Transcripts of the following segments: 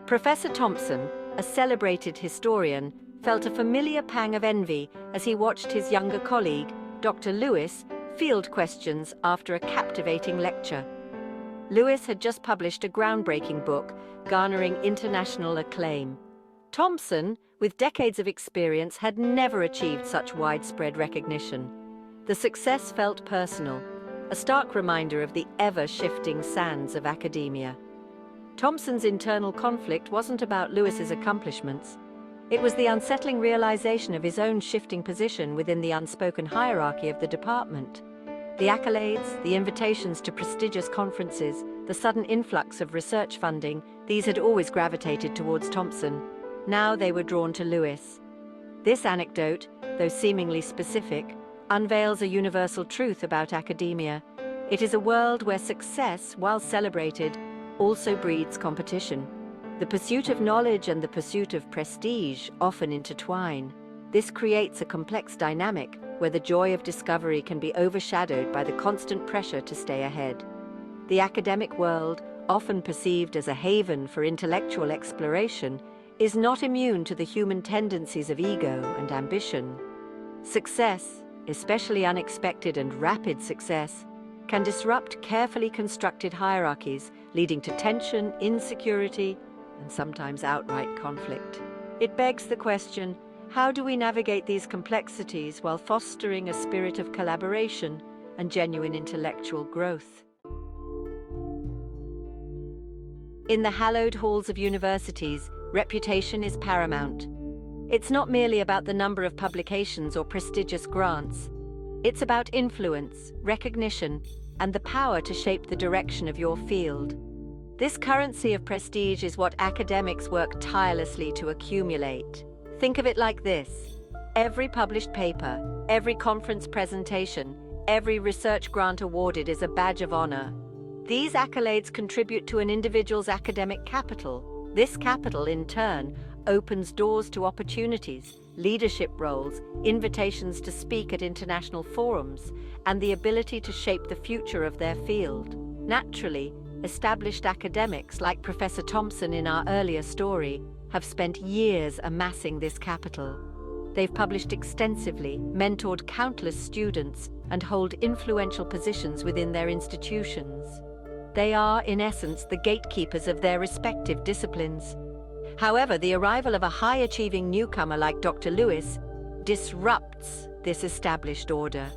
Professor Thompson, a celebrated historian, felt a familiar pang of envy as he watched his younger colleague, Dr. Lewis, field questions after a captivating lecture. Lewis had just published a groundbreaking book, garnering international acclaim. Thompson, with decades of experience, had never achieved such widespread recognition. The success felt personal, a stark reminder of the ever-shifting sands of academia. Thompson's internal conflict wasn't about Lewis's accomplishments. It was the unsettling realization of his own shifting position within the unspoken hierarchy of the department. The accolades, the invitations to prestigious conferences, the sudden influx of research funding, these had always gravitated towards Thompson. Now they were drawn to Lewis. This anecdote, though seemingly specific, unveils a universal truth about academia. It is a world where success, while celebrated, also breeds competition. The pursuit of knowledge and the pursuit of prestige often intertwine. This creates a complex dynamic where the joy of discovery can be overshadowed by the constant pressure to stay ahead. The academic world, often perceived as a haven for intellectual exploration, is not immune to the human tendencies of ego and ambition. Success, especially unexpected and rapid success, can disrupt carefully constructed hierarchies, leading to tension, insecurity, and sometimes outright conflict. It begs the question, how do we navigate these complexities while fostering a spirit of collaboration and genuine intellectual growth? In the hallowed halls of universities, reputation is paramount. It's not merely about the number of publications or prestigious grants. It's about influence, recognition, and the power to shape the direction of your field. This currency of prestige is what academics work tirelessly to accumulate. Think of it like this: every published paper, every conference presentation, every research grant awarded is a badge of honor. These accolades contribute to an individual's academic capital. This capital, in turn, opens doors to opportunities, leadership roles, invitations to speak at international forums, and the ability to shape the future of their field. Naturally, established academics like Professor Thompson in our earlier story have spent years amassing this capital. They've published extensively, mentored countless students, and hold influential positions within their institutions. They are, in essence, the gatekeepers of their respective disciplines. However, the arrival of a high-achieving newcomer like Dr. Lewis disrupts this established order.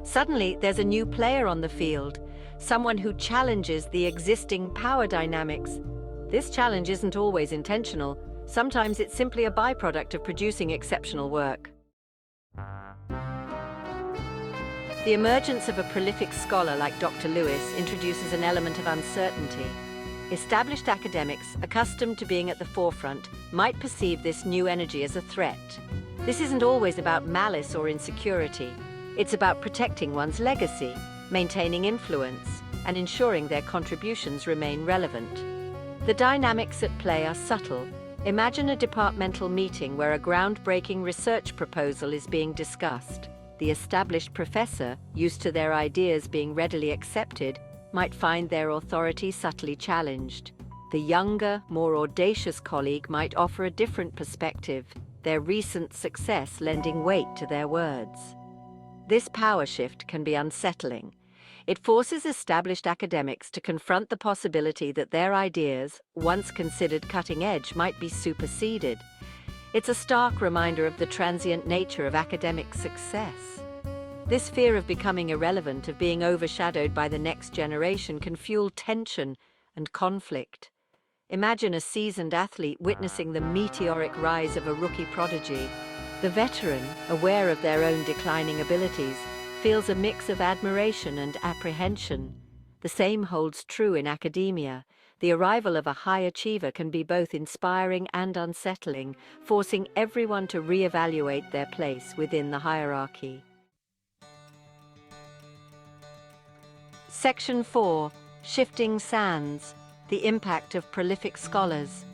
Suddenly, there's a new player on the field, someone who challenges the existing power dynamics. This challenge isn't always intentional. Sometimes it's simply a byproduct of producing exceptional work. The emergence of a prolific scholar like Dr. Lewis introduces an element of uncertainty. Established academics, accustomed to being at the forefront, might perceive this new energy as a threat. This isn't always about malice or insecurity. It's about protecting one's legacy, maintaining influence, and ensuring their contributions remain relevant. The dynamics at play are subtle. Imagine a departmental meeting where a groundbreaking research proposal is being discussed. The established professor, used to their ideas being readily accepted, might find their authority subtly challenged. The younger, more audacious colleague might offer a different perspective, their recent success lending weight to their words. This power shift can be unsettling. It forces established academics to confront the possibility that their ideas, once considered cutting edge, might be superseded. It's a stark reminder of the transient nature of academic success. This fear of becoming irrelevant, of being overshadowed by the next generation, can fuel tension and conflict. Imagine a seasoned athlete witnessing the meteoric rise of a rookie prodigy. The veteran, aware of their own declining abilities, feels a mix of admiration and apprehension. The same holds true in academia. The arrival of a high achiever can be both inspiring and unsettling, forcing everyone to reevaluate their place within the hierarchy. Section 4. Shifting Sands. The impact of prolific scholars.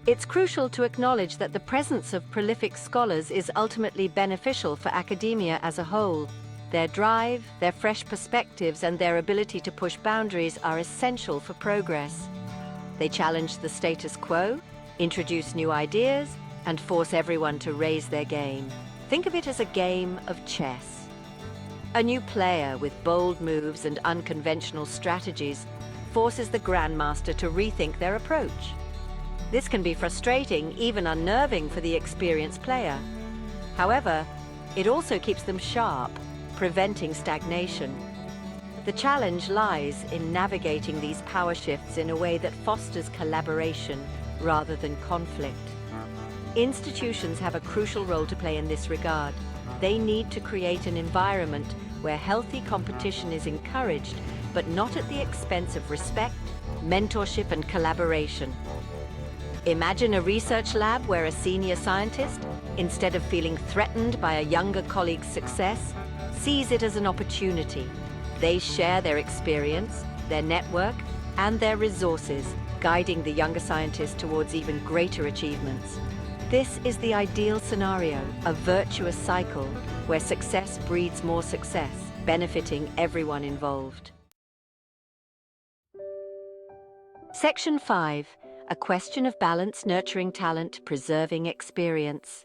It's crucial to acknowledge that the presence of prolific scholars is ultimately beneficial for academia as a whole. Their drive, their fresh perspectives, and their ability to push boundaries are essential for progress. They challenge the status quo, introduce new ideas, and force everyone to raise their game. Think of it as a game of chess. A new player with bold moves and unconventional strategies forces the grandmaster to rethink their approach. This can be frustrating, even unnerving for the experienced player. However, it also keeps them sharp, preventing stagnation. The challenge lies in navigating these power shifts in a way that fosters collaboration rather than conflict. Institutions have a crucial role to play in this regard. They need to create an environment where healthy competition is encouraged, but not at the expense of respect, mentorship, and collaboration. Imagine a research lab where a senior scientist, instead of feeling threatened by a younger colleague's success, sees it as an opportunity. They share their experience, their network, and their resources, guiding the younger scientist towards even greater achievements. This is the ideal scenario, a virtuous cycle where success breeds more success, benefiting everyone involved. Section 5. A question of balance, nurturing talent, preserving experience.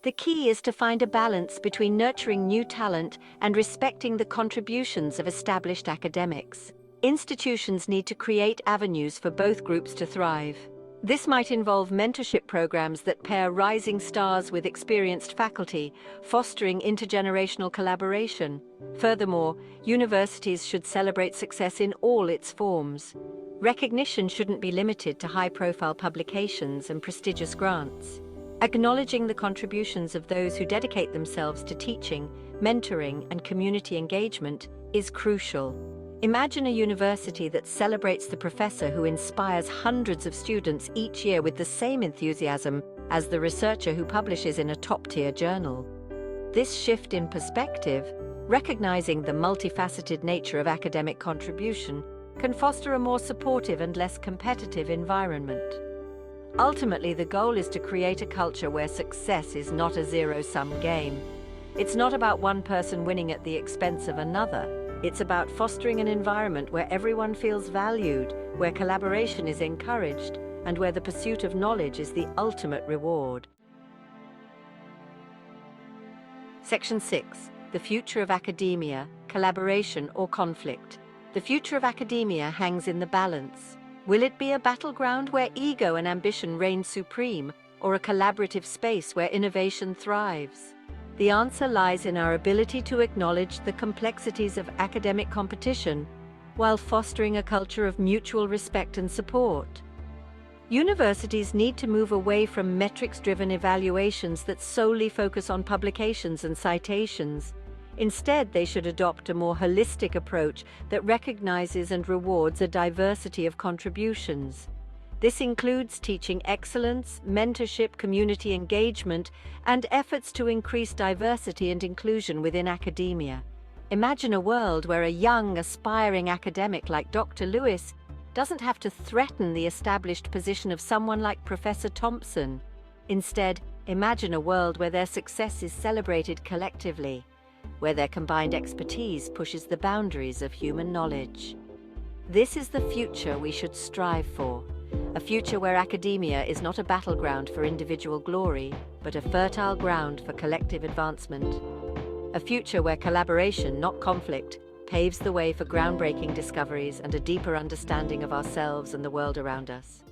The key is to find a balance between nurturing new talent and respecting the contributions of established academics. Institutions need to create avenues for both groups to thrive. This might involve mentorship programs that pair rising stars with experienced faculty, fostering intergenerational collaboration. Furthermore, universities should celebrate success in all its forms. Recognition shouldn't be limited to high-profile publications and prestigious grants. Acknowledging the contributions of those who dedicate themselves to teaching, mentoring, and community engagement is crucial. Imagine a university that celebrates the professor who inspires hundreds of students each year with the same enthusiasm as the researcher who publishes in a top-tier journal. This shift in perspective, recognizing the multifaceted nature of academic contribution, can foster a more supportive and less competitive environment. Ultimately, the goal is to create a culture where success is not a zero-sum game. It's not about one person winning at the expense of another. It's about fostering an environment where everyone feels valued, where collaboration is encouraged, and where the pursuit of knowledge is the ultimate reward. Section 6. The future of academia, collaboration or conflict. The future of academia hangs in the balance. Will it be a battleground where ego and ambition reign supreme, or a collaborative space where innovation thrives? The answer lies in our ability to acknowledge the complexities of academic competition while fostering a culture of mutual respect and support. Universities need to move away from metrics-driven evaluations that solely focus on publications and citations. Instead, they should adopt a more holistic approach that recognizes and rewards a diversity of contributions. This includes teaching excellence, mentorship, community engagement, and efforts to increase diversity and inclusion within academia. Imagine a world where a young, aspiring academic like Dr. Lewis doesn't have to threaten the established position of someone like Professor Thompson. Instead, imagine a world where their success is celebrated collectively, where their combined expertise pushes the boundaries of human knowledge. This is the future we should strive for. A future where academia is not a battleground for individual glory, but a fertile ground for collective advancement. A future where collaboration, not conflict, paves the way for groundbreaking discoveries and a deeper understanding of ourselves and the world around us.